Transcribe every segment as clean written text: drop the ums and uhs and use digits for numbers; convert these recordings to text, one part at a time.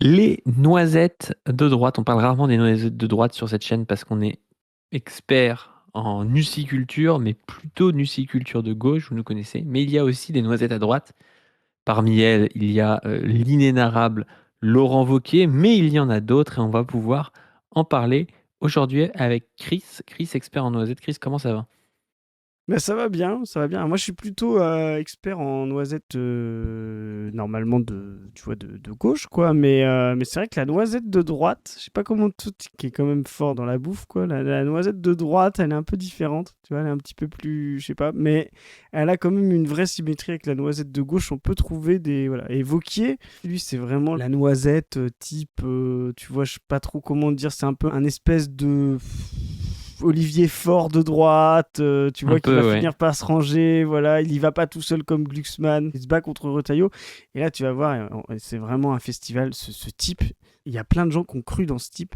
Les noisettes de droite, on parle rarement des noisettes de droite sur cette chaîne parce qu'on est expert en nuciculture, mais plutôt nuciculture de gauche, vous nous connaissez. Mais il y a aussi des noisettes à droite. Parmi elles, il y a l'inénarrable Laurent Wauquiez, mais il y en a d'autres et on va pouvoir en parler aujourd'hui avec Chris. Chris, expert en noisettes. Chris, comment ça va? Bah, ça va bien, ça va bien. Moi, je suis plutôt expert en noisettes, normalement, tu vois, de gauche, quoi. Mais c'est vrai que la noisette de droite, je sais pas comment tout, qui est quand même fort dans la bouffe, quoi. La noisette de droite, elle est un peu différente, tu vois, elle est un petit peu plus, je sais pas, mais elle a quand même une vraie symétrie avec la noisette de gauche. On peut trouver des, voilà. Et Vauquier, lui, c'est vraiment la noisette type, tu vois, je sais pas trop comment dire, c'est un peu un espèce de Olivier Faure de droite, tu Un vois, qui va peu, ouais. finir par se ranger, voilà, il y va pas tout seul comme Glucksmann, il se bat contre Retailleau, et là tu vas voir, c'est vraiment un festival, ce type, il y a plein de gens qui ont cru dans ce type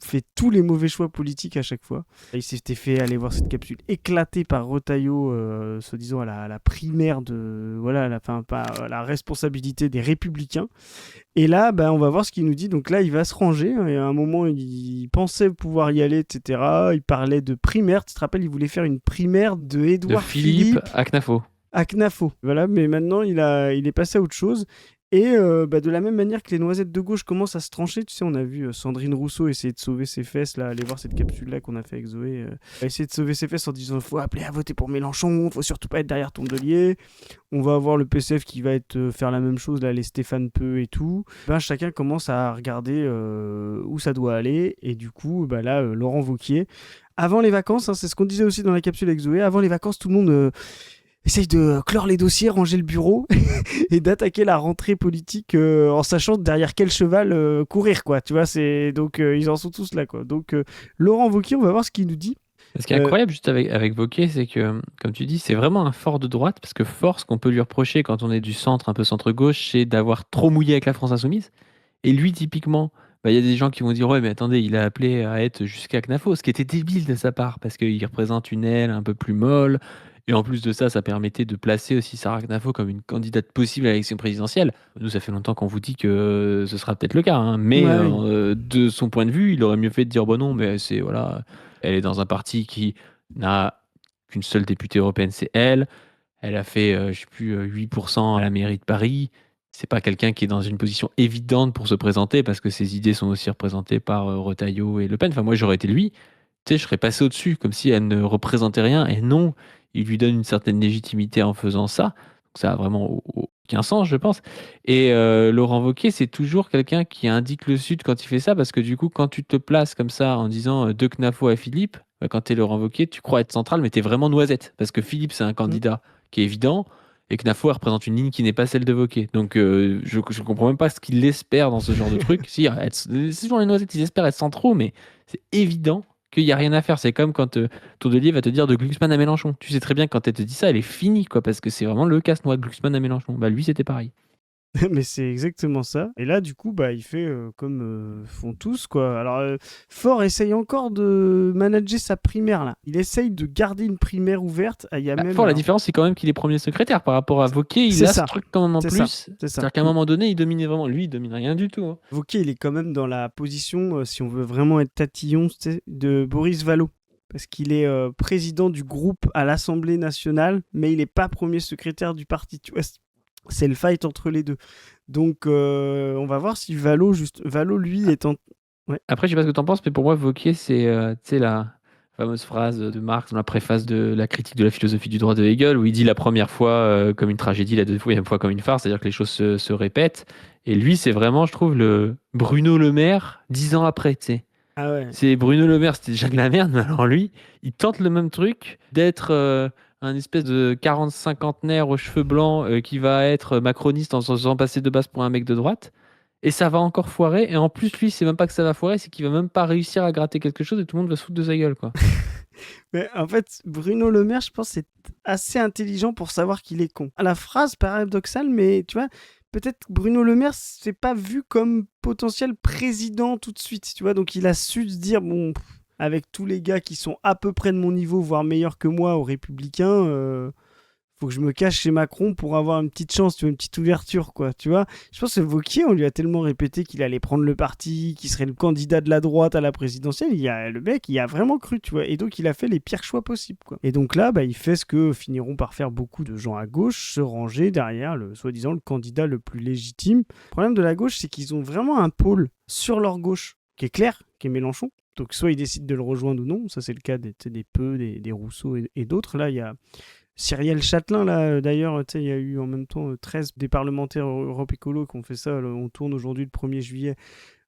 fait tous les mauvais choix politiques à chaque fois. Il s'était fait aller voir cette capsule éclatée par Retailleau, soi-disant à la primaire de, voilà, à la responsabilité des Républicains, et là, bah, on va voir ce qu'il nous dit. Donc là, il va se ranger. Et à un moment, il pensait pouvoir y aller, etc. Il parlait de primaire. Tu te rappelles, il voulait faire une primaire de De Édouard Philippe Philippe à Knafo. à Knafo. Voilà, mais maintenant, il est passé à autre chose. Et bah, de la même manière que les noisettes de gauche commencent à se trancher, tu sais, on a vu Sandrine Rousseau essayer de sauver ses fesses, là, aller voir cette capsule-là qu'on a fait avec Zoé, essayer de sauver ses fesses en disant faut appeler à voter pour Mélenchon, faut surtout pas être derrière Tondelier. On va avoir le PCF qui va être faire la même chose, là, les Stéphane Peu et tout. Ben, chacun commence à regarder où ça doit aller, et du coup, bah, là, Laurent Wauquiez, avant les vacances, hein, c'est ce qu'on disait aussi dans la capsule avec Zoé, avant les vacances, tout le monde essaye de clore les dossiers, ranger le bureau et d'attaquer la rentrée politique en sachant derrière quel cheval courir, quoi. Tu vois, c'est donc ils en sont tous là, quoi. Donc Laurent Wauquiez, on va voir ce qu'il nous dit. Ce qui est Euh, incroyable juste avec Wauquiez, c'est que, comme tu dis, c'est vraiment un fort de droite, parce que fort, ce qu'on peut lui reprocher quand on est du centre, un peu centre-gauche, c'est d'avoir trop mouillé avec la France insoumise. Et lui, typiquement, bah, il y a des gens qui vont dire, ouais, mais attendez, il a appelé à être jusqu'à Knafo, ce qui était débile de sa part, parce qu'il représente une aile un peu plus molle. Et en plus de ça, ça permettait de placer aussi Sarah Knafo comme une candidate possible à l'élection présidentielle. Nous, ça fait longtemps qu'on vous dit que ce sera peut-être le cas, hein, mais ouais, oui. de son point de vue, il aurait mieux fait de dire, bon non, mais c'est, voilà, elle est dans un parti qui n'a qu'une seule députée européenne, c'est elle. Elle a fait, je sais plus, 8% à la mairie de Paris. C'est pas quelqu'un qui est dans une position évidente pour se présenter parce que ses idées sont aussi représentées par Retailleau et Le Pen. Enfin, moi, j'aurais été lui. Tu sais, je serais passé au-dessus comme si elle ne représentait rien. Et non, il lui donne une certaine légitimité en faisant ça. Donc, ça a vraiment aucun sens, je pense. Et Laurent Wauquiez, c'est toujours quelqu'un qui indique le Sud quand il fait ça parce que du coup, quand tu te places comme ça en disant de Knafo à Philippe, bah, quand tu es Laurent Wauquiez, tu crois être central, mais tu es vraiment noisette. Parce que Philippe, c'est un Mm. candidat qui est évident, et Knafo représente une ligne qui n'est pas celle de Wauquiez. Donc je ne comprends même pas ce qu'il espère dans ce genre de truc. Si, c'est toujours les noisettes, ils espèrent être centraux, mais c'est évident qu'il n'y a rien à faire. C'est comme quand Tourdelier va te dire de Glucksmann à Mélenchon. Tu sais très bien quand elle te dit ça, elle est finie, quoi, parce que c'est vraiment le casse-noix de Glucksmann à Mélenchon. Bah lui, c'était pareil. Mais c'est exactement ça. Et là, du coup, bah, il fait comme font tous, quoi. Alors, Fort essaye encore de manager sa primaire, là. Il essaye de garder une primaire ouverte. Ah, il y a Bah, même, fort, la alors, différence, c'est quand même qu'il est premier secrétaire par rapport à Wauquiez. Il c'est a ce ça, truc quand même en c'est ça, plus. c'est ça. C'est-à-dire qu'à un moment donné, il dominait vraiment. Lui, il domine rien du tout, hein. Wauquiez, il est quand même dans la position, si on veut vraiment être tatillon, tu sais, de Boris Vallaud. Parce qu'il est président du groupe à l'Assemblée nationale, mais il n'est pas premier secrétaire du parti. Tu vois, c'est le fight entre les deux. Donc, on va voir si Vallaud, lui, est en. Ouais. Après, je sais pas ce que tu en penses, mais pour moi, Wauquiez, c'est tu sais, la fameuse phrase de Marx dans la préface de la critique de la philosophie du droit de Hegel, où il dit la première fois comme une tragédie, la deuxième fois comme une farce, c'est-à-dire que les choses se répètent. Et lui, c'est vraiment, je trouve, le Bruno Le Maire 10 ans après, tu sais. Ah ouais. C'est Bruno Le Maire, c'était déjà de la merde, mais alors lui, il tente le même truc d'être un espèce de 40-50aire aux cheveux blancs qui va être macroniste en se faisant passer de base pour un mec de droite. Et ça va encore foirer. Et en plus, lui, c'est même pas que ça va foirer, c'est qu'il va même pas réussir à gratter quelque chose et tout le monde va se foutre de sa gueule, quoi. Mais en fait, Bruno Le Maire, je pense, c'est assez intelligent pour savoir qu'il est con. La phrase paradoxale, mais tu vois, peut-être Bruno Le Maire, c'est pas vu comme potentiel président tout de suite, tu vois. Donc il a su se dire, bon, avec tous les gars qui sont à peu près de mon niveau, voire meilleurs que moi aux Républicains, faut que je me cache chez Macron pour avoir une petite chance, tu vois, une petite ouverture, quoi, tu vois. Je pense que Wauquiez, on lui a tellement répété qu'il allait prendre le parti, qu'il serait le candidat de la droite à la présidentielle, le mec, il a vraiment cru, tu vois, et donc il a fait les pires choix possibles, quoi. Et donc là, il fait ce que finiront par faire beaucoup de gens à gauche, se ranger derrière soi-disant le candidat le plus légitime. Le problème de la gauche, c'est qu'ils ont vraiment un pôle sur leur gauche, qui est clair, qui est Mélenchon. Donc soit ils décident de le rejoindre ou non, ça c'est le cas des Peu, des Rousseau et d'autres. Là, il y a Cyrielle Châtelain, là, d'ailleurs, il y a eu en même temps 13 des parlementaires Europe Écolo qui ont fait ça. Là, on tourne aujourd'hui le 1er juillet.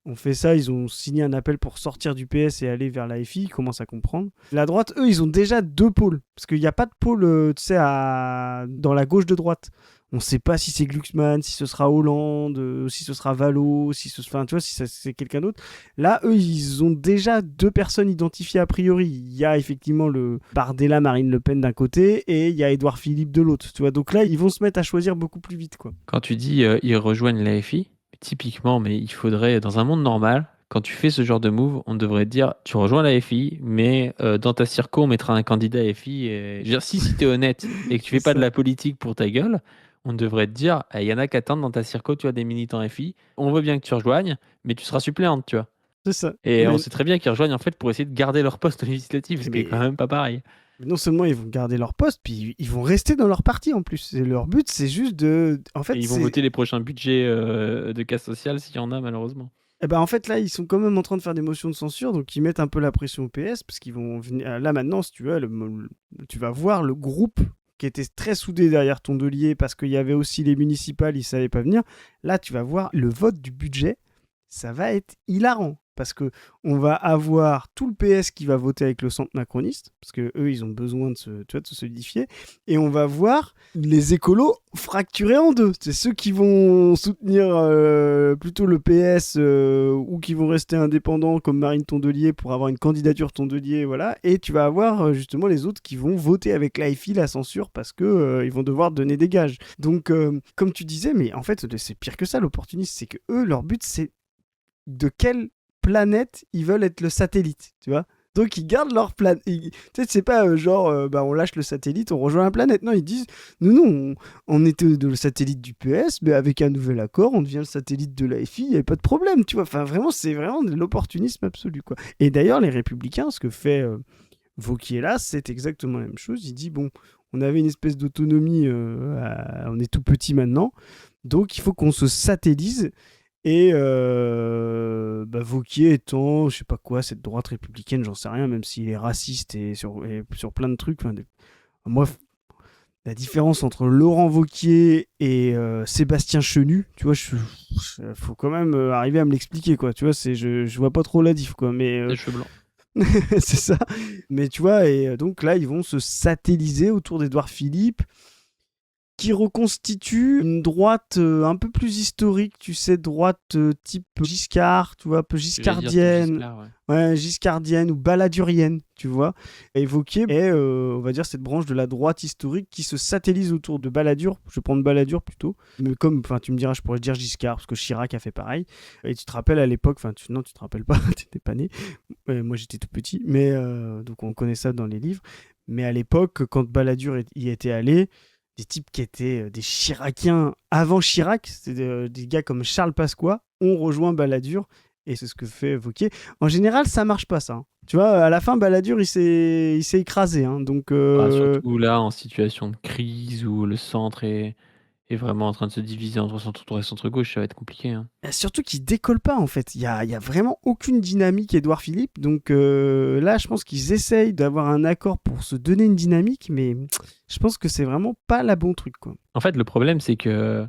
On fait ça, ils ont signé un appel pour sortir du PS et aller vers la FI, ils commencent à comprendre. La droite, eux, ils ont déjà 2 pôles. Parce qu'il n'y a pas de pôle, dans la gauche de droite. On ne sait pas si c'est Glucksmann, si ce sera Hollande, si ce sera Valo, si c'est quelqu'un d'autre. Là, eux, ils ont déjà 2 personnes identifiées a priori. Il y a effectivement le Bardella, Marine Le Pen d'un côté, et il y a Édouard Philippe de l'autre. Tu vois, donc là, ils vont se mettre à choisir beaucoup plus vite, quoi. Quand tu dis ils rejoignent l'AFI, typiquement, mais il faudrait, dans un monde normal, quand tu fais ce genre de move, on devrait te dire tu rejoins la FI, mais dans ta circo, on mettra un candidat FI. Je veux dire, si tu es honnête et que tu fais pas de la politique pour ta gueule, on devrait te dire il y en a qui attendent dans ta circo, tu as des militants FI, on veut bien que tu rejoignes, mais tu seras suppléante, tu vois. C'est ça. Et on sait très bien qu'ils rejoignent en fait pour essayer de garder leur poste législatif, ce qui est quand même pas pareil. Non seulement ils vont garder leur poste, puis ils vont rester dans leur parti en plus. Et leur but, c'est juste de... En fait, et ils vont voter les prochains budgets de casse sociale s'il y en a, malheureusement. Et en fait, là, ils sont quand même en train de faire des motions de censure, donc ils mettent un peu la pression au PS, parce qu'ils vont venir... Là, maintenant, si tu veux, tu vas voir le groupe qui était très soudé derrière Tondelier, parce qu'il y avait aussi les municipales, ils ne savaient pas venir. Là, tu vas voir le vote du budget, ça va être hilarant. Parce que on va avoir tout le PS qui va voter avec le centre macroniste, parce que eux ils ont besoin de se solidifier, et on va voir les écolos fracturés en deux. C'est ceux qui vont soutenir plutôt le PS ou qui vont rester indépendants comme Marine Tondelier pour avoir une candidature Tondelier, voilà. Et tu vas avoir justement les autres qui vont voter avec l'AFI, la censure, parce que ils vont devoir donner des gages. Donc comme tu disais, mais en fait c'est pire que ça l'opportunisme, c'est que eux leur but c'est de quelle planète ils veulent être le satellite, tu vois. Donc ils gardent leur planète. Tu sais, c'est pas on lâche le satellite, on rejoint la planète. Non, ils disent nous, on était le satellite du PS, mais avec un nouvel accord, on devient le satellite de la FI, il n'y avait pas de problème, tu vois. Enfin, vraiment, c'est vraiment de l'opportunisme absolu, quoi. Et d'ailleurs, les Républicains, ce que fait Wauquiez là, c'est exactement la même chose. Il dit bon, on avait une espèce d'autonomie, on est tout petit maintenant, donc il faut qu'on se satellise. Et Wauquiez étant, je sais pas quoi, cette droite républicaine, j'en sais rien, même s'il est raciste et sur plein de trucs. Moi, la différence entre Laurent Wauquiez et Sébastien Chenu, tu vois, faut quand même arriver à me l'expliquer, quoi. Tu vois, je vois pas trop la diff, quoi. Mais les cheveux blancs. c'est ça. Mais tu vois, et donc là, ils vont se satelliser autour d'Édouard Philippe, qui reconstitue une droite un peu plus historique, tu sais, droite type Giscard, tu vois, un peu giscardienne. Giscard, ouais. Giscardienne ou baladurienne, tu vois. Et Wauquiez est, on va dire, cette branche de la droite historique qui se satellise autour de Balladur. Je vais prendre Balladur plutôt. Mais comme, tu me diras, je pourrais dire Giscard, parce que Chirac a fait pareil. Et tu te rappelles à l'époque, non, tu te rappelles pas, tu n'étais pas né. Moi, j'étais tout petit, mais donc on connaît ça dans les livres. Mais à l'époque, quand Balladur y était allé, des types qui étaient des Chiraciens avant Chirac, c'était des gars comme Charles Pasqua, ont rejoint Balladur, et c'est ce que fait Wauquiez. En général, ça marche pas, ça. Hein. Tu vois, à la fin, Balladur, il s'est écrasé. Hein, donc, surtout là, en situation de crise, où le centre est vraiment en train de se diviser entre centre-droit et centre-gauche, ça va être compliqué. Hein. Surtout qu'il décolle pas, en fait. Il y a vraiment aucune dynamique, Édouard Philippe. Donc là, je pense qu'ils essayent d'avoir un accord pour se donner une dynamique, mais je pense que c'est vraiment pas la bon truc, quoi. En fait, le problème, c'est que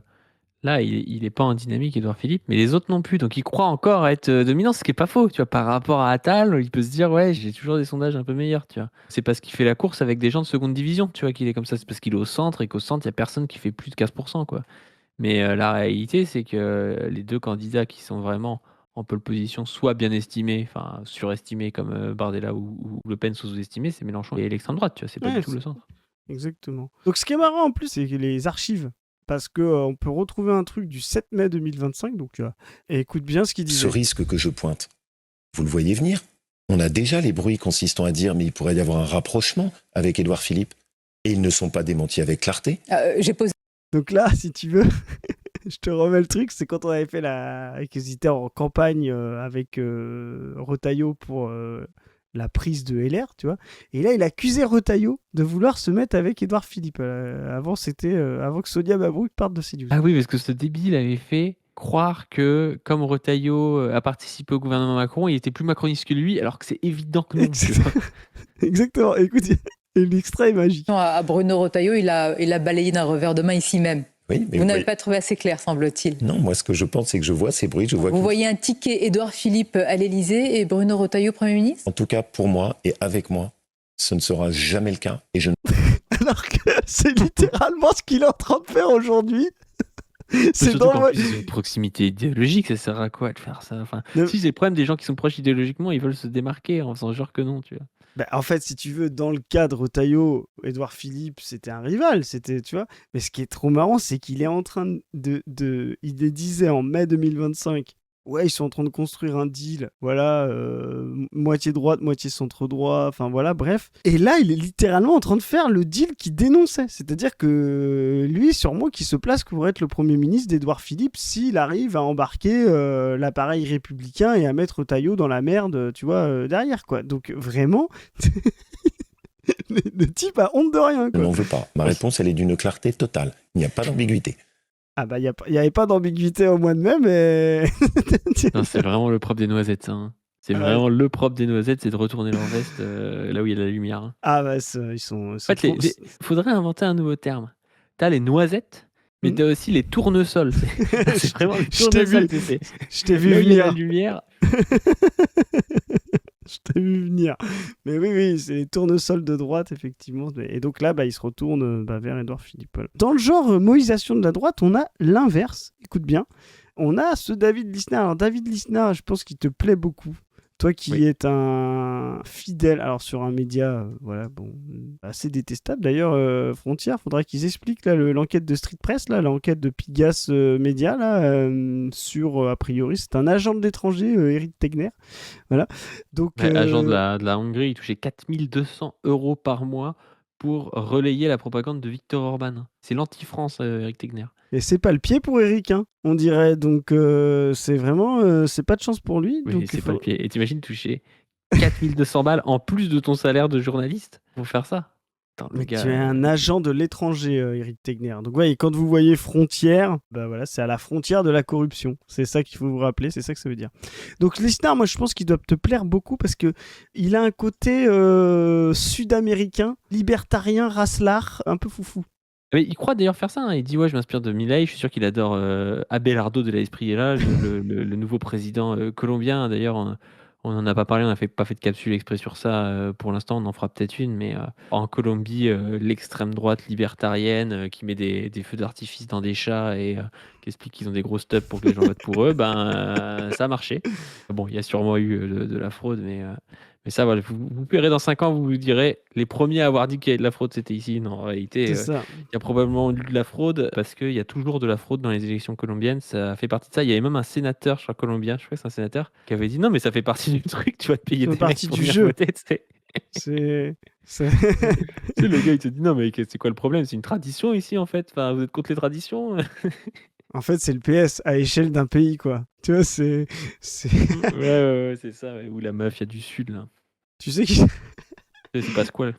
là, il est pas en dynamique, Édouard Philippe, mais les autres non plus. Donc, il croit encore être dominant, ce qui est pas faux. Tu vois, par rapport à Attal, il peut se dire, ouais, j'ai toujours des sondages un peu meilleurs, tu vois. C'est parce qu'il fait la course avec des gens de seconde division, tu vois, qu'il est comme ça. C'est parce qu'il est au centre et qu'au centre, il y a personne qui fait plus de 15%, quoi. Mais la réalité, c'est que les deux candidats qui sont vraiment en pole position, soit bien estimés, enfin surestimés comme Bardella ou Le Pen sous-estimés, c'est Mélenchon et l'extrême droite, tu vois, c'est pas du tout le centre. Exactement. Donc, ce qui est marrant en plus, c'est les archives. Parce qu'on peut retrouver un truc du 7 mai 2025, donc écoute bien ce qu'il disait. Ce risque que je pointe, vous le voyez venir ? On a déjà les bruits consistant à dire mais il pourrait y avoir un rapprochement avec Édouard Philippe. Et ils ne sont pas démentis avec clarté. J'ai posé Donc là, si tu veux, je te remets le truc, c'est quand on avait fait qu'ils étaient en campagne avec Retailleau pour la prise de LR, tu vois. Et là, il accusait Retailleau de vouloir se mettre avec Édouard Philippe. Avant que Sonia Mabrouk parte de CNews. Ah oui, parce que ce débile avait fait croire que, comme Retailleau a participé au gouvernement Macron, il était plus macroniste que lui, alors que c'est évident que non. Tu vois. Exactement. Écoute, et l'extrait est magique. à Bruno Retailleau, il a balayé d'un revers de main ici même. Oui, mais Vous n'avez pas trouvé assez clair, semble-t-il. Non, moi, ce que je pense, c'est que je vois ces bruits. Vous voyez un ticket Édouard Philippe à l'Élysée et Bruno Retailleau Premier ministre ? En tout cas, pour moi et avec moi, ce ne sera jamais le cas. Et je Alors que c'est littéralement ce qu'il est en train de faire aujourd'hui. C'est Surtout dans qu'en plus, ils ont une proximité idéologique, ça sert à quoi de faire ça? Enfin, si c'est le problème des gens qui sont proches idéologiquement, ils veulent se démarquer en faisant genre que non, tu vois. Bah, en fait, si tu veux, dans le cadre Retailleau, Édouard Philippe, c'était un rival, tu vois. Mais ce qui est trop marrant, c'est qu'il est en train il les disait en mai 2025. Ouais, ils sont en train de construire un deal, voilà, moitié droite, moitié centre-droit, enfin voilà, bref. Et là, il est littéralement en train de faire le deal qu'il dénonçait. C'est-à-dire que lui, sûrement, qui se place pour être le Premier ministre d'Édouard Philippe s'il arrive à embarquer l'appareil républicain et à mettre Taillot dans la merde, tu vois, derrière, quoi. Donc, vraiment... le type a honte de rien, ne quoi. m'en veux pas. Ma réponse, elle est d'une clarté totale. Il n'y a pas d'ambiguïté. Ah bah, il n'y avait pas d'ambiguïté au mois de mai, mais... Non, c'est vraiment le propre des noisettes, ça. Hein. C'est vraiment le propre des noisettes, c'est de retourner leur veste là où il y a de la lumière. Hein. Ah bah, ils sont En fait, faudrait inventer un nouveau terme. T'as les noisettes, mais t'as aussi les tournesols. C'est vraiment les tournesols. Je t'ai vu venir. La lumière. Je t'ai vu venir. Mais oui, c'est les tournesols de droite, effectivement. Et donc là, il se retourne vers Édouard Philippe. Dans le genre moïsation de la droite, on a l'inverse. Écoute bien. On a ce David Lisnard. Alors, David Lisnard, je pense qu'il te plaît beaucoup. Toi qui es un fidèle, alors sur un média, assez détestable. D'ailleurs, Frontière, faudrait qu'ils expliquent là, l'enquête de Street Press, là, l'enquête de Pigas Média, là, sur, a priori, c'est un agent de l'étranger, Eric Tegner. Voilà. Donc, agent de la Hongrie, il touchait 4200 € par mois pour relayer la propagande de Viktor Orban. C'est l'anti-France, Eric Tegner. Et c'est pas le pied pour Eric, hein, on dirait. Donc, c'est vraiment... c'est pas de chance pour lui. Oui, donc, c'est pas le pied. Et t'imagines toucher 4200 balles en plus de ton salaire de journaliste pour faire ça? Attends, mais gars, tu es un agent de l'étranger, Eric Tegner. Donc, et quand vous voyez frontière, c'est à la frontière de la corruption. C'est ça qu'il faut vous rappeler, c'est ça que ça veut dire. Donc, Lisnard, moi, je pense qu'il doit te plaire beaucoup parce qu'il a un côté sud-américain, libertarien, racelard, un peu foufou. Mais il croit d'ailleurs faire ça. Hein. Il dit je m'inspire de Milei. Je suis sûr qu'il adore Abelardo de la Espriella, le nouveau président colombien. D'ailleurs, on n'en a pas parlé, on n'a pas fait de capsule exprès sur ça pour l'instant. On en fera peut-être une, mais en Colombie, l'extrême droite libertarienne qui met des feux d'artifice dans des chats et qui explique qu'ils ont des grosses tubs pour que les gens votent pour eux, ça a marché. Bon, il y a sûrement eu de la fraude, mais ça, voilà, vous verrez dans 5 ans, vous vous direz, les premiers à avoir dit qu'il y avait de la fraude, c'était ici. Non, en réalité, il y a probablement eu de la fraude, parce qu'il y a toujours de la fraude dans les élections colombiennes, ça fait partie de ça. Il y avait même un sénateur, je crois, colombien, je crois que c'est un sénateur, qui avait dit, non, mais ça fait partie du truc, tu vas te payer des mecs pour venir voter, c'est... Le gars, il te dit, non, mais c'est quoi le problème? C'est une tradition ici, en fait. Enfin, vous êtes contre les traditions? En fait, c'est le PS à échelle d'un pays, quoi. Tu vois, c'est... ouais, c'est ça. Ouais. Ou la mafia du Sud, là. Tu sais qui... C'est Pasquale.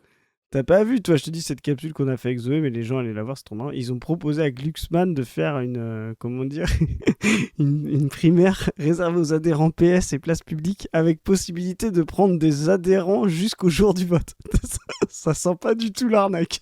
T'as pas vu, toi, je te dis, cette capsule qu'on a fait avec Zoé, mais les gens allaient la voir, c'est trop marrant. Ils ont proposé à Glucksmann de faire une primaire réservée aux adhérents PS et places publiques avec possibilité de prendre des adhérents jusqu'au jour du vote. Ça sent pas du tout l'arnaque.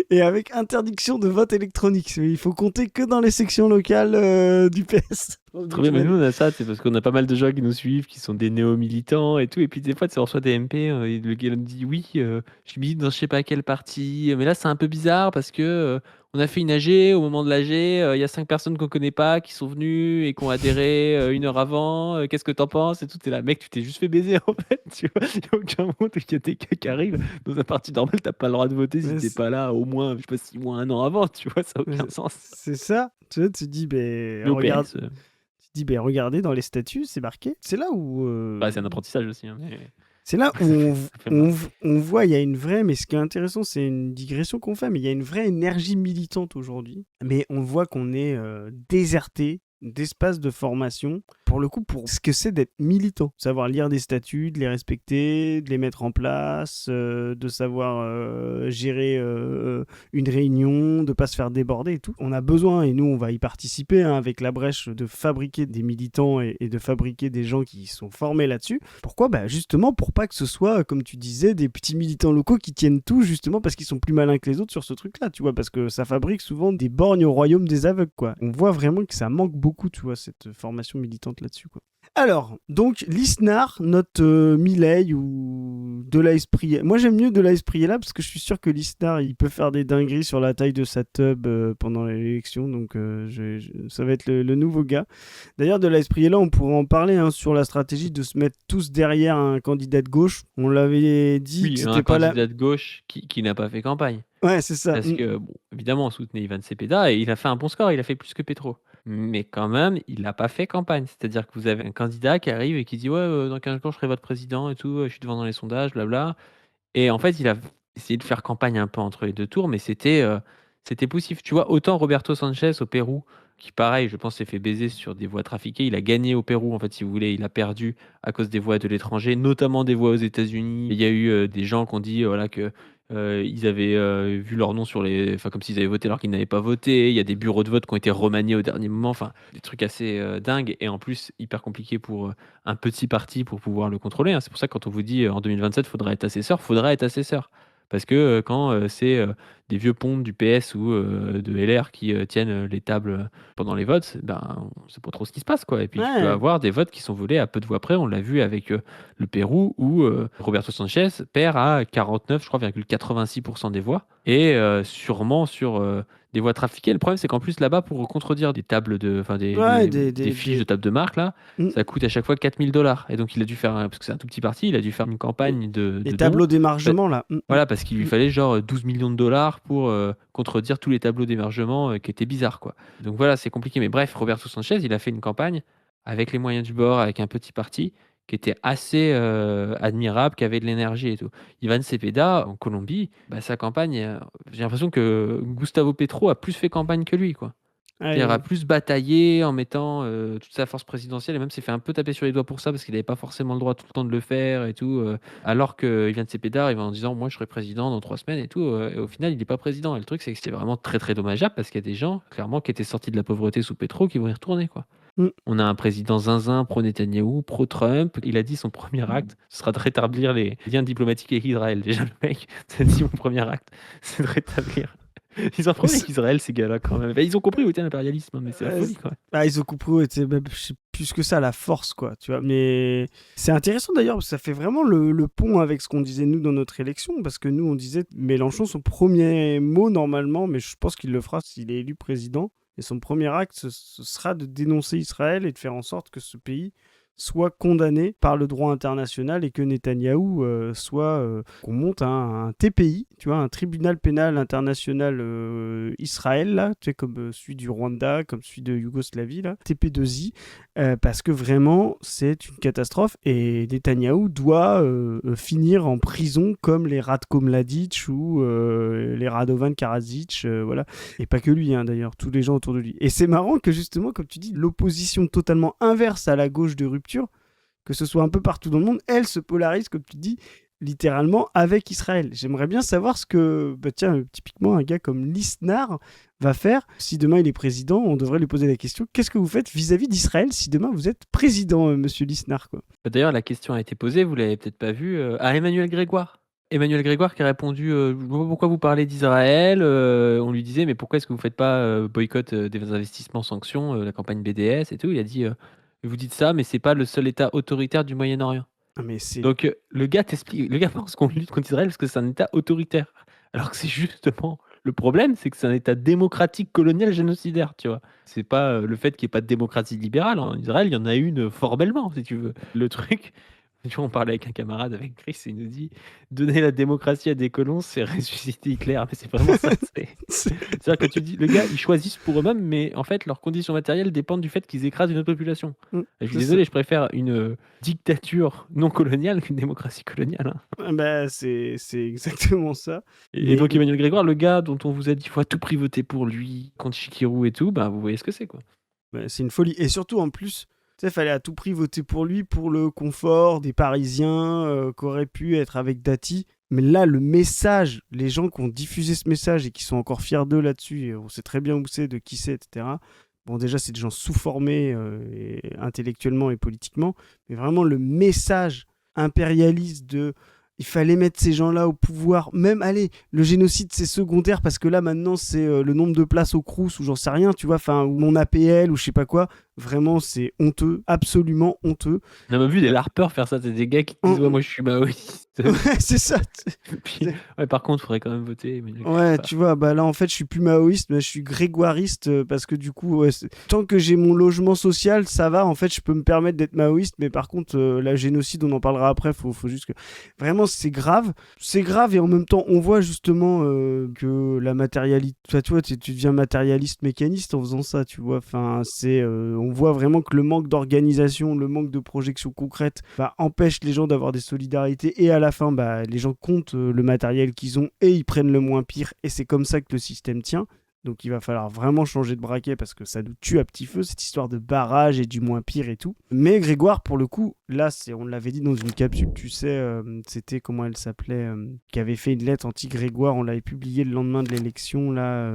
Et avec interdiction de vote électronique. Il faut compter que dans les sections locales du PS. Trop bien, mais nous on a ça, c'est parce qu'on a pas mal de gens qui nous suivent, qui sont des néo-militants et tout, et puis des fois on reçoit des MP, et le gars me dit oui, je suis milite dans je sais pas quel parti, mais là c'est un peu bizarre parce que on a fait une AG, au moment de l'AG, il y a 5 personnes qu'on connaît pas qui sont venues et qui ont adhéré 1 heure avant, qu'est-ce que t'en penses? Et tout, t'es là, mec, tu t'es juste fait baiser en fait, tu vois, il n'y a aucun moment où il y a des cas qui arrivent, dans un parti normal, t'as pas le droit de voter si t'es pas là au moins, je sais pas, 6 mois, 1 an avant, tu vois, ça n'a aucun sens. C'est ça, tu vois, tu dis, regarde. Tu dis, regardez dans les statuts, c'est marqué. C'est là où. C'est un apprentissage aussi. Hein, mais... C'est là où Ça fait marrer. on voit, il y a une vraie, mais ce qui est intéressant, c'est une digression qu'on fait, mais il y a une vraie énergie militante aujourd'hui. Mais on voit qu'on est déserté d'espaces de formation, pour le coup, pour ce que c'est d'être militant. Savoir lire des statuts, de les respecter, de les mettre en place, de savoir gérer une réunion, de pas se faire déborder et tout. On a besoin, et nous, on va y participer hein, avec la brèche, de fabriquer des militants et de fabriquer des gens qui sont formés là-dessus. Pourquoi justement, pour pas que ce soit, comme tu disais, des petits militants locaux qui tiennent tout, justement parce qu'ils sont plus malins que les autres sur ce truc-là, tu vois, parce que ça fabrique souvent des borgnes au royaume des aveugles, quoi. On voit vraiment que ça manque beaucoup, tu vois, cette formation militante là-dessus, quoi. Alors, donc, Lisnard, notre Milei ou Delahaye Priella. Moi, j'aime mieux Delahaye Priella parce que je suis sûr que Lisnard, il peut faire des dingueries sur la taille de sa tub pendant l'élection. Donc, ça va être le nouveau gars. D'ailleurs, Delahaye Priella, on pourrait en parler hein, sur la stratégie de se mettre tous derrière un candidat de gauche. On l'avait dit que Oui, c'était un pas la... candidat de gauche qui n'a pas fait campagne. Ouais, c'est ça. Parce que, bon, évidemment, on soutenait Ivan Cepeda et il a fait un bon score, il a fait plus que Petro. Mais quand même, il n'a pas fait campagne. C'est-à-dire que vous avez un candidat qui arrive et qui dit ouais, dans 15 jours, je serai votre président et tout, je suis devant dans les sondages, blabla. Et en fait, il a essayé de faire campagne un peu entre les deux tours, mais c'était poussif. Tu vois, autant Roberto Sanchez au Pérou, qui pareil, je pense, s'est fait baiser sur des voix trafiquées. Il a gagné au Pérou, en fait, si vous voulez, il a perdu à cause des voix de l'étranger, notamment des voix aux États-Unis. Il y a eu des gens qui ont dit voilà, que ils avaient vu leur nom sur les. Enfin, comme s'ils avaient voté alors qu'ils n'avaient pas voté. Il y a des bureaux de vote qui ont été remaniés au dernier moment. Enfin, des trucs assez dingues et en plus hyper compliqués pour un petit parti pour pouvoir le contrôler. Hein. C'est pour ça que quand on vous dit en 2027, faudra être assesseur. Parce que quand c'est des vieux pontes du PS ou de LR qui tiennent les tables pendant les votes, ben, on sait pas trop ce qui se passe. Quoi. Et puis tu peux Ouais. avoir des votes qui sont volés à peu de voix près. On l'a vu avec le Pérou où Roberto Sanchez perd à 49, je crois, 86% des voix. Et sûrement sur des voix trafiquées. Le problème, c'est qu'en plus, là-bas, pour contredire des tables de, enfin, Ouais, des fiches de table de marque, là, Mm. ça coûte à chaque fois 4 000 $. Et donc, il a dû faire, parce que c'est un tout petit parti, il a dû faire une campagne de Les dons. tableaux d'émargement, là. Voilà, parce qu'il lui fallait genre 12 millions de dollars pour contredire tous les tableaux d'émargement qui étaient bizarres, quoi. Donc voilà, c'est compliqué. Mais bref, Roberto Sanchez, il a fait une campagne avec les moyens du bord, avec un petit parti qui était assez admirable, qui avait de l'énergie et tout. Ivan Cepeda, en Colombie, sa campagne, j'ai l'impression que Gustavo Petro a plus fait campagne que lui, quoi. C'est-à-dire a plus bataillé en mettant toute sa force présidentielle et même s'est fait un peu taper sur les doigts pour ça parce qu'il n'avait pas forcément le droit tout le temps de le faire et tout. Alors que Ivan Cepeda arrive en disant moi je serai président dans 3 semaines et tout. Et au final il n'est pas président. Et le truc c'est que c'était vraiment très très dommageable parce qu'il y a des gens clairement qui étaient sortis de la pauvreté sous Petro qui vont y retourner quoi. On a un président zinzin pro-Netanyahou, pro-Trump. Il a dit son premier acte, ce sera de rétablir les liens diplomatiques avec Israël. Déjà le mec, ça dit mon premier acte, c'est de rétablir. Ils ont problème avec Israël, ces gars-là, quand même. Ils ont compris où était l'impérialisme, mais c'est la folie, quand même. Ils ont compris où était, je sais plus que ça, la force, quoi, tu vois. Mais c'est intéressant, d'ailleurs, parce que ça fait vraiment le pont avec ce qu'on disait, nous, dans notre élection, parce que nous, on disait Mélenchon, son premier mot, normalement, mais je pense qu'il le fera s'il est élu président, et son premier acte, ce sera de dénoncer Israël et de faire en sorte que ce pays soit condamné par le droit international et que Netanyahou qu'on monte un TPI, tu vois, un tribunal pénal international Israël, là, tu sais, comme celui du Rwanda, comme celui de Yougoslavie, là, TP2I, parce que vraiment, c'est une catastrophe et Netanyahou doit finir en prison comme les Ratko Mladic ou les Radovan Karadzic, voilà. Et pas que lui, hein, d'ailleurs, tous les gens autour de lui. Et c'est marrant que justement, comme tu dis, l'opposition totalement inverse à la gauche de rupture, que ce soit un peu partout dans le monde, elle se polarise, comme tu dis, littéralement avec Israël. J'aimerais bien savoir ce que, typiquement, un gars comme Lisnard va faire. Si demain il est président, on devrait lui poser la question, qu'est-ce que vous faites vis-à-vis d'Israël si demain vous êtes président, monsieur Lisnard, quoi. D'ailleurs, la question a été posée, vous l'avez peut-être pas vue, à Emmanuel Grégoire. Emmanuel Grégoire qui a répondu je vois pas pourquoi vous parlez d'Israël. On lui disait mais pourquoi est-ce que vous faites pas boycott des investissements sanctions, la campagne BDS et tout. Il a dit vous dites ça, mais c'est pas le seul État autoritaire du Moyen-Orient. Mais c'est... Donc le gars pense qu'on lutte contre Israël parce que c'est un État autoritaire. Alors que c'est justement le problème, c'est que c'est un État démocratique colonial génocidaire, tu vois. C'est pas le fait qu'il n'y ait pas de démocratie libérale en Israël, il y en a une formellement, si tu veux. Le truc, Tu vois, on parlait avec un camarade, avec Chris, et il nous dit: «Donner la démocratie à des colons, c'est ressusciter Hitler». Mais c'est vraiment ça, C'est- c'est-à-dire que tu dis: «Les gars, ils choisissent pour eux-mêmes, mais en fait, leurs conditions matérielles dépendent du fait qu'ils écrasent une autre population». Et je suis c'est ça. désolé, je préfère une, dictature non coloniale qu'une démocratie coloniale, hein. Ah bah, c'est exactement ça. Et donc Mais Emmanuel Grégoire, le gars dont on vous a dit: «Il faut à tout prix voter pour lui, contre Chikirou et tout», bah, vous voyez ce que c'est, quoi. bah, c'est une folie. Et surtout, en plus, tu sais, fallait à tout prix voter pour lui pour le confort des Parisiens qu'auraient pu être avec Dati. Mais là, le message, les gens qui ont diffusé ce message et qui sont encore fiers d'eux là-dessus, et on sait très bien où c'est, de qui c'est, etc. Bon, déjà, c'est des gens sous-formés intellectuellement et politiquement. Mais vraiment, le message impérialiste de... Il fallait mettre ces gens-là au pouvoir. Même, allez, le génocide, c'est secondaire parce que là, maintenant, c'est le nombre de places au Crous ou j'en sais rien, tu vois, enfin, ou mon APL ou je sais pas quoi. Vraiment, c'est honteux, absolument honteux. On a même vu des larpeurs faire ça, c'est des gars qui te disent: «Ouais, moi je suis maoïste». Ouais, c'est ça. Puis, ouais, par contre, il faudrait quand même voter Emmanuel Ouais, Grégoire. tu vois, bah là en fait je suis plus maoïste, mais je suis grégoiriste parce que du coup, ouais, tant que j'ai mon logement social, ça va. En fait, je peux me permettre d'être maoïste, mais par contre, la génocide, on en parlera après. Faut juste que vraiment c'est grave, et en même temps, on voit justement que la matérialité, enfin, tu vois, tu deviens matérialiste mécaniste en faisant ça, tu vois. Enfin, on voit vraiment que le manque d'organisation, le manque de projection concrète, bah, empêche les gens d'avoir des solidarités, et à la fin, bah, les gens comptent le matériel qu'ils ont et ils prennent le moins pire, et c'est comme ça que le système tient. Donc il va falloir vraiment changer de braquet parce que ça nous tue à petit feu, cette histoire de barrage et du moins pire et tout. Mais Grégoire, pour le coup, là, on l'avait dit dans une capsule, tu sais, c'était comment elle s'appelait, qui avait fait une lettre anti-Grégoire, on l'avait publiée le lendemain de l'élection, là.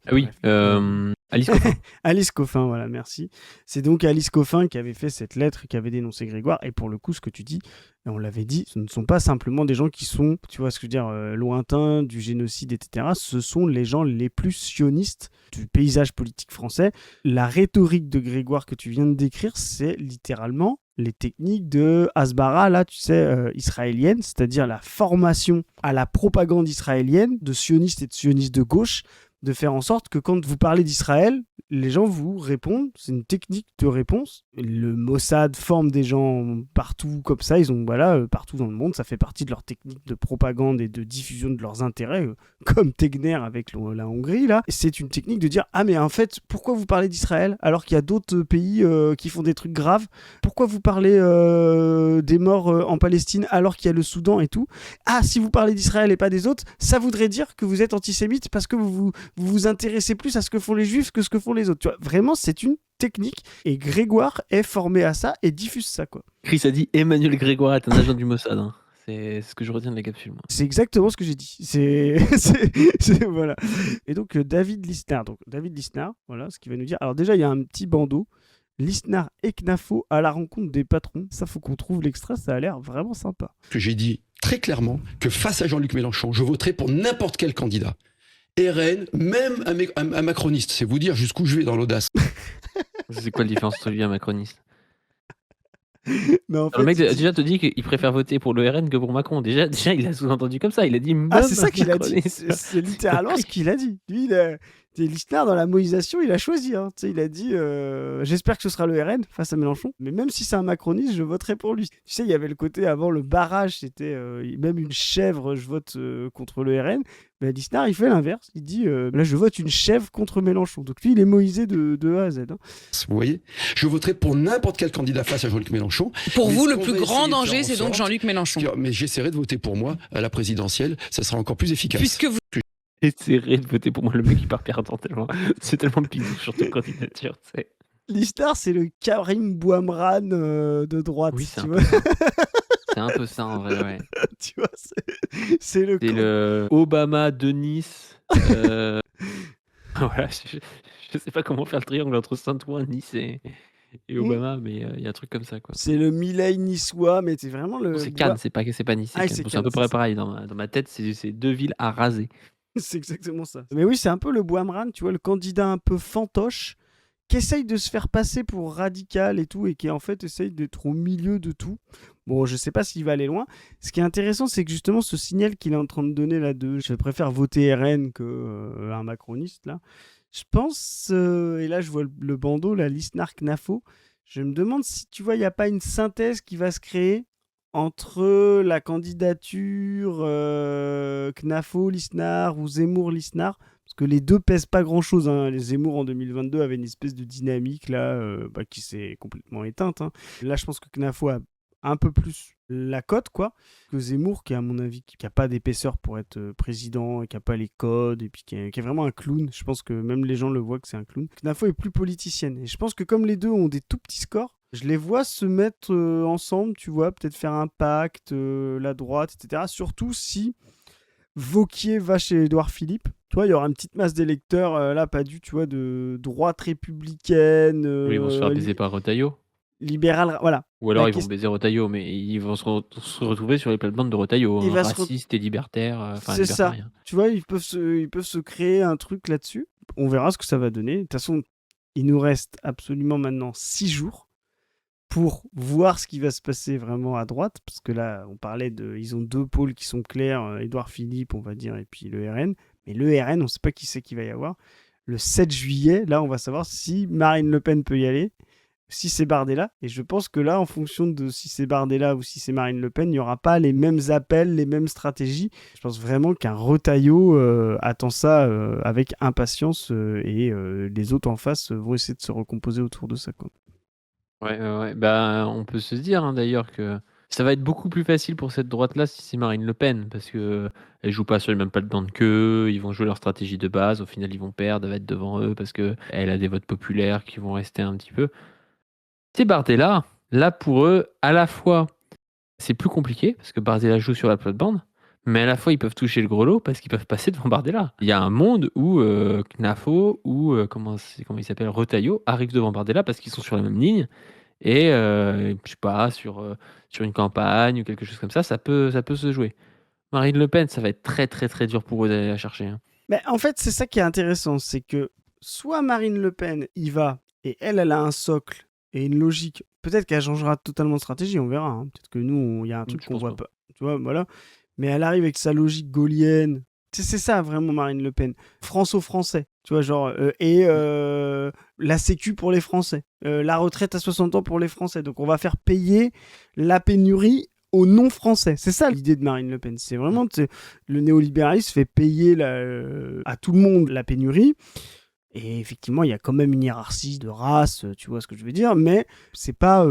Ah oui, bref. Alice Coffin. Alice Coffin, voilà, merci. C'est donc Alice Coffin qui avait fait cette lettre, qui avait dénoncé Grégoire. Et pour le coup, ce que tu dis, on l'avait dit, ce ne sont pas simplement des gens qui sont, tu vois ce que je veux dire, lointains du génocide, etc. Ce sont les gens les plus sionistes du paysage politique français. La rhétorique de Grégoire que tu viens de décrire, c'est littéralement les techniques de Hasbara, là, tu sais, israélienne, c'est-à-dire la formation à la propagande israélienne de sionistes et de sionistes de gauche, de faire en sorte que quand vous parlez d'Israël, les gens vous répondent. C'est une technique de réponse. Le Mossad forme des gens partout comme ça. Ils ont, voilà, partout dans le monde. Ça fait partie de leur technique de propagande et de diffusion de leurs intérêts, comme Tegner avec la Hongrie, là. C'est une technique de dire, ah mais en fait, pourquoi vous parlez d'Israël alors qu'il y a d'autres pays qui font des trucs graves? Pourquoi vous parlez des morts en Palestine alors qu'il y a le Soudan et tout? Ah, si vous parlez d'Israël et pas des autres, ça voudrait dire que vous êtes antisémite parce que vous vous intéressez plus à ce que font les juifs que ce que font les autres. Tu vois, vraiment, c'est une technique. Et Grégoire est formé à ça et diffuse ça, quoi. Chris a dit: «Emmanuel Grégoire est un agent du Mossad», hein. C'est ce que je retiens de la capsule, moi. C'est exactement ce que j'ai dit. Voilà. Et donc, David Lisnard. Donc, David Lisnard, voilà ce qu'il va nous dire. Alors, déjà, il y a un petit bandeau. Lisnard et Knafo à la rencontre des patrons. Ça, faut qu'on trouve l'extrait. Ça a l'air vraiment sympa. Que j'ai dit très clairement que face à Jean-Luc Mélenchon, je voterai pour n'importe quel candidat. RN, même un macroniste. C'est vous dire jusqu'où je vais dans l'audace. C'est quoi la différence entre lui et un macroniste? Mais en Le mec fait, déjà te dit qu'il préfère voter pour le RN que pour Macron. Déjà il a sous-entendu comme ça. Il a dit même ah, c'est ça un qu'il a dit. macroniste. C'est littéralement ce qu'il a dit. Lui, Lisnard, dans la moïsation, il a choisi. Hein. Tu sais, il a dit j'espère que ce sera le RN face à Mélenchon. Mais même si c'est un macroniste, je voterai pour lui. Tu sais, il y avait le côté avant le barrage, c'était même une chèvre, je vote contre le RN. Mais Lisnard, il fait l'inverse. Il dit là, je vote une chèvre contre Mélenchon. Donc lui, il est moïsé de A à Z. Hein. Vous voyez, je voterai pour n'importe quel candidat face à Jean-Luc Mélenchon. Pour Mais vous, ce le qu'on plus va grand essayer de faire danger, en c'est donc sorte- Jean-Luc Mélenchon. Mais j'essaierai de voter pour moi à la présidentielle. Ça sera encore plus efficace. Puisque vous Essaierai de voter pour moi, le mec il part perdant tellement. C'est tellement bidou sur ta candidature, tu sais. Lisnard, c'est le Karim Bouamran de droite. Oui, c'est tu un vois, peu ça. C'est un peu ça en vrai, ouais. tu vois c'est le. C'est le Obama de Nice. Voilà, je sais pas comment faire le triangle entre Saint-Ouen, Nice et Obama, mais il y a un truc comme ça, quoi. C'est le Milei niçois, mais c'est vraiment le. Non, c'est Cannes, c'est pas Nice, c'est Ah, Cannes. c'est Bon, c'est à Cannes, peu près c'est ça. pareil dans ma tête, c'est deux villes à raser. C'est exactement ça. Mais oui, c'est un peu le Bouamran, tu vois, le candidat un peu fantoche, qui essaye de se faire passer pour radical et tout, et qui en fait essaye d'être au milieu de tout. Bon, je sais pas s'il va aller loin. Ce qui est intéressant, c'est que justement, ce signal qu'il est en train de donner là de je préfère voter RN que un macroniste, là, je pense, et là je vois le bandeau, la Lisnard Knafo, Je me demande si, tu vois, il n'y a pas une synthèse qui va se créer entre la candidature Knafo-Lisnard ou Zemmour-Lisnard, parce que les deux pèsent pas grand-chose. Hein. Les Zemmour en 2022 avaient une espèce de dynamique là, qui s'est complètement éteinte. Hein. Là, je pense que Knafo a un peu plus la cote, quoi, que Zemmour, qui à mon avis, qui a pas d'épaisseur pour être président, et qui a pas les codes, et puis qui est vraiment un clown. Je pense que même les gens le voient que c'est un clown. Knafo est plus politicienne. Et je pense que comme les deux ont des tout petits scores, je les vois se mettre ensemble, tu vois, peut-être faire un pacte, la droite, etc. Surtout si Wauquiez va chez Édouard Philippe. Tu vois, il y aura une petite masse d'électeurs, là, pas du, tu vois, de droite républicaine, Oui, ils vont se faire baiser par Retailleau. libérale, voilà. Ou alors La ils vont question- baiser Retailleau, mais ils vont se retrouver sur les plates-bandes de Retailleau, Il va se re- raciste et libertaire, C'est ça. libertarien. Tu vois, ils peuvent se créer un truc là-dessus. On verra ce que ça va donner. De toute façon, il nous reste absolument maintenant 6 jours pour voir ce qui va se passer vraiment à droite, parce que là, on parlait ils ont 2 pôles qui sont clairs, Édouard Philippe, on va dire, et puis le RN. Mais le RN, on ne sait pas qui c'est qu'il va y avoir. Le 7 juillet, là, on va savoir si Marine Le Pen peut y aller, si c'est Bardella. Et je pense que là, en fonction de si c'est Bardella ou si c'est Marine Le Pen, il n'y aura pas les mêmes appels, les mêmes stratégies. Je pense vraiment qu'un Retailleau attend ça avec impatience et les autres en face vont essayer de se recomposer autour de ça, quoi. Ouais. Bah, on peut se dire hein, d'ailleurs que ça va être beaucoup plus facile pour cette droite-là si c'est Marine Le Pen, parce que elle joue pas sur les mêmes plates-bandes qu'eux, ils vont jouer leur stratégie de base, au final ils vont perdre, elle va être devant eux parce que elle a des votes populaires qui vont rester un petit peu. C'est Bardella, là pour eux, à la fois c'est plus compliqué parce que Bardella joue sur la plate-bande, mais à la fois ils peuvent toucher le gros lot parce qu'ils peuvent passer devant Bardella. Il y a un monde où Knafo ou comment il s'appelle, Retailleau arrivent devant Bardella parce qu'ils sont sur la même ligne. Et je sais pas, sur une campagne ou quelque chose comme ça, ça peut se jouer. Marine Le Pen, ça va être très très très dur pour eux d'aller la chercher. Hein. Mais en fait, c'est ça qui est intéressant, c'est que soit Marine Le Pen y va, et elle a un socle et une logique. Peut-être qu'elle changera totalement de stratégie, on verra. Hein. Peut-être que nous, il y a un truc Je qu'on pense voit pas. pas. Tu vois, voilà. Mais elle arrive avec sa logique gaullienne. C'est ça vraiment Marine Le Pen. France aux Français, tu vois, genre, la sécu pour les Français, la retraite à 60 ans pour les Français. Donc on va faire payer la pénurie aux non-français. C'est ça l'idée de Marine Le Pen. C'est vraiment, le néolibéralisme fait payer à tout le monde la pénurie. Et effectivement, il y a quand même une hiérarchie de race, tu vois ce que je veux dire, mais c'est pas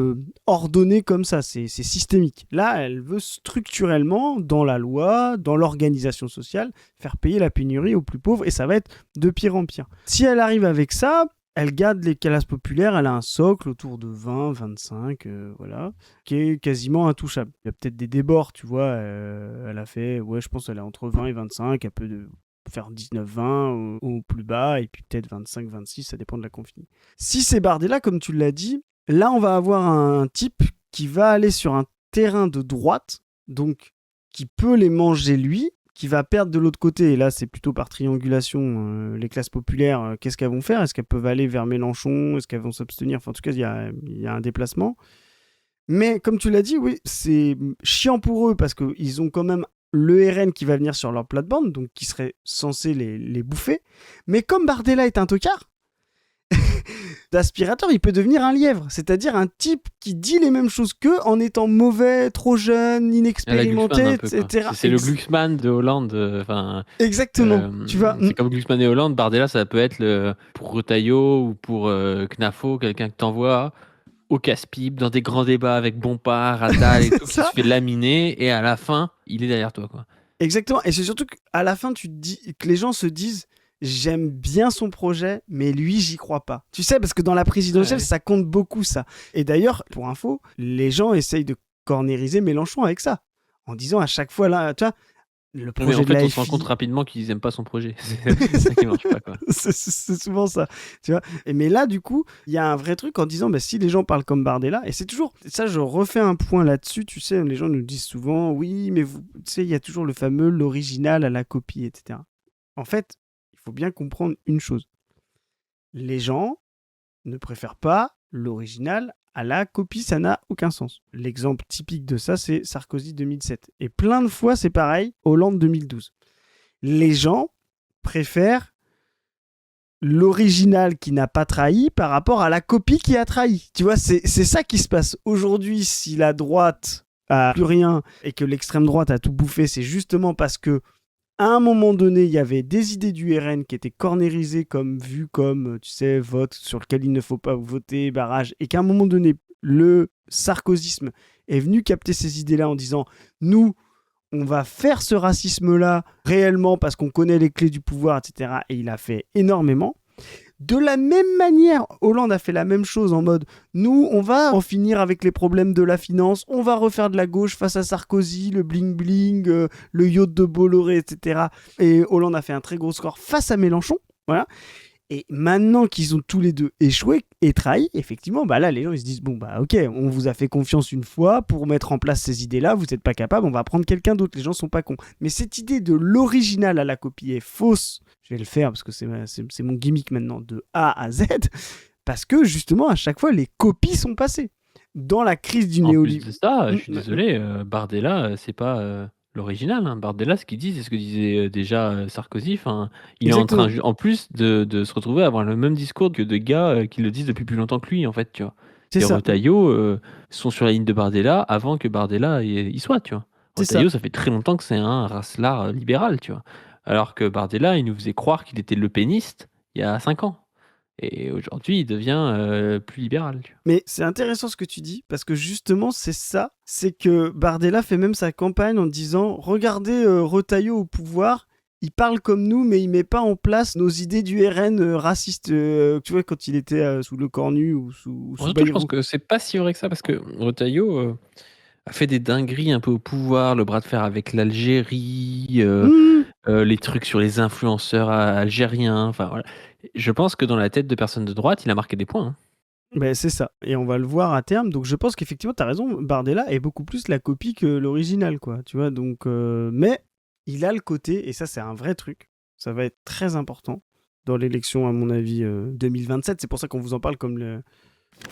ordonné comme ça, c'est systémique. Là, elle veut structurellement, dans la loi, dans l'organisation sociale, faire payer la pénurie aux plus pauvres, et ça va être de pire en pire. Si elle arrive avec ça, elle garde les classes populaires, elle a un socle autour de 20, 25, voilà, qui est quasiment intouchable. Il y a peut-être des débords, tu vois, elle a fait, ouais, je pense qu'elle est entre 20 et 25, elle peut faire 19-20 au plus bas, et puis peut-être 25-26, ça dépend de la confinie. Si c'est Bardella, comme tu l'as dit, là on va avoir un type qui va aller sur un terrain de droite, donc qui peut les manger lui, qui va perdre de l'autre côté, et là c'est plutôt par triangulation, les classes populaires, qu'est-ce qu'elles vont faire ? Est-ce qu'elles peuvent aller vers Mélenchon ? Est-ce qu'elles vont s'abstenir ? Enfin en tout cas, il y a un déplacement. Mais comme tu l'as dit, oui, c'est chiant pour eux, parce qu'ils ont quand même le RN qui va venir sur leur plate-bande, donc qui serait censé les bouffer. Mais comme Bardella est un tocard, d'aspirateur, il peut devenir un lièvre. C'est-à-dire un type qui dit les mêmes choses qu'eux en étant mauvais, trop jeune, inexpérimenté, etc. C'est le Glucksmann de Hollande. Exactement. Tu vois. C'est comme Glucksmann et Hollande. Bardella, ça peut être pour Retailleau ou pour Knafo, quelqu'un que t'envoies au casse-pipe, dans des grands débats avec Bompard, Attal et tout, qui se fait laminer, et à la fin, il est derrière toi, quoi. Exactement. Et c'est surtout qu'à la fin, tu te dis que les gens se disent j'aime bien son projet, mais lui, j'y crois pas. Tu sais, parce que dans la présidentielle, ça compte beaucoup, ça. Et d'ailleurs, pour info, les gens essayent de cornériser Mélenchon avec ça. En disant à chaque fois, là, tu vois, le projet mais en de la fait, on se FI... rend compte rapidement qu'ils aiment pas son projet. C'est ça qui marche pas, quoi. c'est souvent ça, tu vois. Mais là, du coup, il y a un vrai truc en disant, bah, si les gens parlent comme Bardella, et c'est toujours, ça, je refais un point là-dessus, tu sais, les gens nous disent souvent, oui, mais vous, tu sais, il y a toujours le fameux l'original à la copie, etc. En fait, il faut bien comprendre une chose. Les gens ne préfèrent pas l'original à la copie, ça n'a aucun sens. L'exemple typique de ça, c'est Sarkozy 2007. Et plein de fois, c'est pareil, Hollande 2012. Les gens préfèrent l'original qui n'a pas trahi par rapport à la copie qui a trahi. Tu vois, c'est ça qui se passe. Aujourd'hui, si la droite a plus rien et que l'extrême droite a tout bouffé, c'est justement parce que à un moment donné, il y avait des idées du RN qui étaient cornérisées vues comme, tu sais, vote sur lequel il ne faut pas voter, barrage, et qu'à un moment donné, le sarkozysme est venu capter ces idées-là en disant « Nous, on va faire ce racisme-là réellement parce qu'on connaît les clés du pouvoir, etc. » Et il a fait énormément. De la même manière, Hollande a fait la même chose en mode « Nous, on va en finir avec les problèmes de la finance, on va refaire de la gauche face à Sarkozy, le bling-bling, le yacht de Bolloré, etc. » Et Hollande a fait un très gros score face à Mélenchon, voilà. Et maintenant qu'ils ont tous les deux échoué et trahi, effectivement, bah là, les gens ils se disent bon, bah ok, on vous a fait confiance une fois pour mettre en place ces idées-là, vous n'êtes pas capable, on va prendre quelqu'un d'autre. Les gens sont pas cons. Mais cette idée de l'original à la copie est fausse. Je vais le faire parce que c'est mon gimmick maintenant de A à Z. Parce que justement, à chaque fois, les copies sont passées. Dans la crise du En plus néolibéralisme. de ça, je suis désolé, Bardella, c'est pas l'original. Hein. Bardella, ce qu'il dit, c'est ce que disait déjà Sarkozy. Enfin, il est en train, en plus de se retrouver à avoir le même discours que de gars qui le disent depuis plus longtemps que lui, en fait, tu vois. C'est ça. Retailleau sont sur la ligne de Bardella avant que Bardella y soit, tu vois. Retailleau, ça fait très longtemps que c'est un racelard libéral, tu vois. Alors que Bardella, il nous faisait croire qu'il était le péniste il y a 5 ans. Et aujourd'hui, il devient plus libéral. Tu vois. Mais c'est intéressant ce que tu dis, parce que justement, c'est ça. C'est que Bardella fait même sa campagne en disant « Regardez Retailleau au pouvoir, il parle comme nous, mais il met pas en place nos idées du RN racistes. Tu vois, quand il était sous le Cornu ou sous Bayrou. Je pense que c'est pas si vrai que ça, parce que Retailleau a fait des dingueries un peu au pouvoir, le bras de fer avec l'Algérie, les trucs sur les influenceurs algériens, enfin voilà. Je pense que dans la tête de personnes de droite, il a marqué des points. Hein. Ben, c'est ça, et on va le voir à terme. Donc je pense qu'effectivement, tu as raison, Bardella est beaucoup plus la copie que l'original, quoi. Tu vois, donc, mais il a le côté, et ça c'est un vrai truc, ça va être très important dans l'élection, à mon avis, 2027. C'est pour ça qu'on vous en parle comme le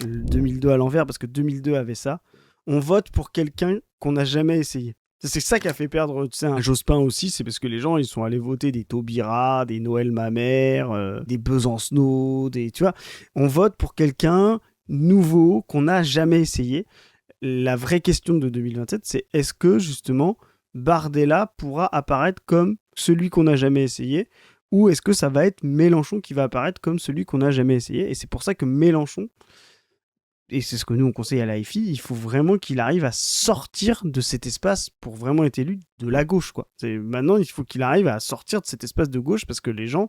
2002 à l'envers, parce que 2002 avait ça. On vote pour quelqu'un qu'on n'a jamais essayé. C'est ça qui a fait perdre, tu sais, un Jospin aussi, c'est parce que les gens, ils sont allés voter des Taubira, des Noël Mamère, des Besancenot, tu vois. On vote pour quelqu'un nouveau qu'on n'a jamais essayé. La vraie question de 2027, c'est est-ce que, justement, Bardella pourra apparaître comme celui qu'on n'a jamais essayé, ou est-ce que ça va être Mélenchon qui va apparaître comme celui qu'on n'a jamais essayé? Et c'est pour ça que Mélenchon, et c'est ce que nous on conseille à l'AFI, il faut vraiment qu'il arrive à sortir de cet espace pour vraiment être élu de la gauche, quoi. Maintenant, il faut qu'il arrive à sortir de cet espace de gauche parce que les gens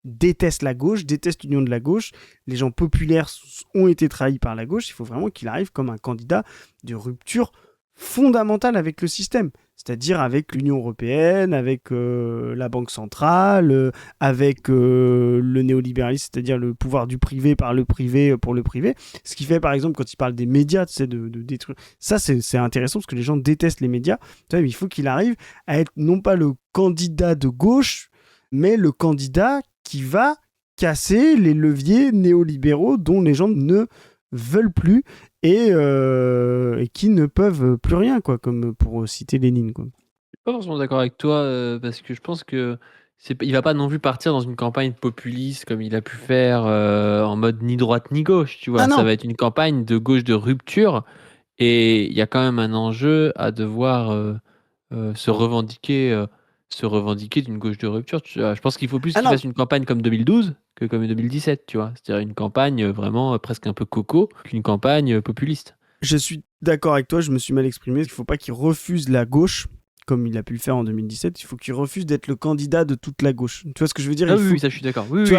détestent la gauche, détestent l'union de la gauche. Les gens populaires ont été trahis par la gauche. Il faut vraiment qu'il arrive comme un candidat de rupture fondamentale avec le système. C'est-à-dire avec l'Union européenne, avec la Banque centrale, avec le néolibéralisme, c'est-à-dire le pouvoir du privé par le privé pour le privé. Ce qui fait, par exemple, quand il parle des médias, tu sais, de détruire... Ça, c'est intéressant parce que les gens détestent les médias. Tu vois, il faut qu'il arrive à être non pas le candidat de gauche, mais le candidat qui va casser les leviers néolibéraux dont les gens ne veulent plus et qui ne peuvent plus rien, quoi, comme pour citer Lénine, quoi. Je suis pas forcément d'accord avec toi parce que je pense que il va pas non plus partir dans une campagne populiste comme il a pu faire en mode ni droite ni gauche, tu vois. Ça va être une campagne de gauche de rupture et il y a quand même un enjeu à devoir se revendiquer d'une gauche de rupture. Je pense qu'il faut plus qu'il fasse une campagne comme 2012 que comme 2017, tu vois. C'est-à-dire une campagne vraiment presque un peu coco qu'une campagne populiste. Je suis d'accord avec toi, je me suis mal exprimé. Il ne faut pas qu'il refuse la gauche, comme il a pu le faire en 2017. Il faut qu'il refuse d'être le candidat de toute la gauche. Tu vois ce que je veux dire? Oui, ça je suis d'accord. Oui.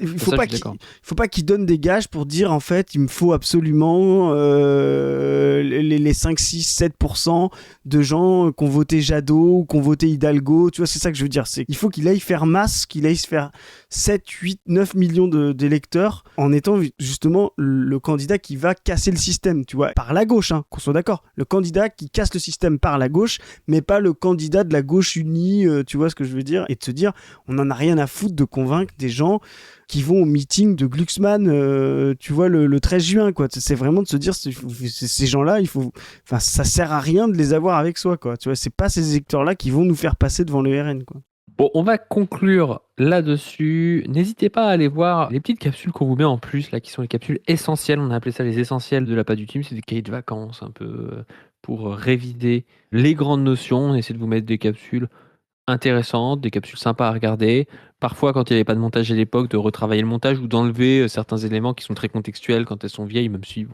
Il faut pas qu'il donne des gages pour dire, en fait, il me faut absolument les 5, 6, 7% de gens qui ont voté Jadot ou qui ont voté Hidalgo. Tu vois, c'est ça que je veux dire. Il faut qu'il aille faire masse, qu'il aille se faire 7, 8, 9 millions d'électeurs en étant justement le candidat qui va casser le système, tu vois, par la gauche, hein, qu'on soit d'accord. Le candidat qui casse le système par la gauche, mais pas le candidat de la gauche unie, tu vois ce que je veux dire, et de se dire, on n'en a rien à foutre de convaincre des gens qui vont au meeting de Glucksmann, tu vois, le 13 juin, quoi. C'est vraiment de se dire, ces gens-là, ça sert à rien de les avoir avec soi, quoi. Tu vois, c'est pas ces électeurs-là qui vont nous faire passer devant le RN, quoi. Bon, on va conclure là-dessus. N'hésitez pas à aller voir les petites capsules qu'on vous met en plus, là, qui sont les capsules essentielles. On a appelé ça les essentiels de la Pas du Team. C'est des cahiers de vacances, un peu, pour réviser les grandes notions. On essaie de vous mettre des capsules intéressantes, des capsules sympas à regarder. Parfois, quand il n'y avait pas de montage à l'époque, de retravailler le montage ou d'enlever certains éléments qui sont très contextuels quand elles sont vieilles, même si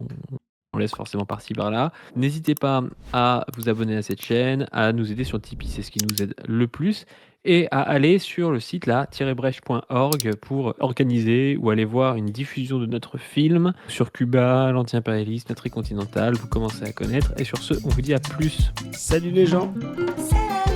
on laisse forcément par-ci par-là. N'hésitez pas à vous abonner à cette chaîne, à nous aider sur Tipeee, c'est ce qui nous aide le plus, et à aller sur le site là-brèche.org pour organiser ou aller voir une diffusion de notre film sur Cuba, l'anti-impérialisme, la tricontinentale. Vous commencez à connaître. Et sur ce, on vous dit à plus. Salut les gens. C'est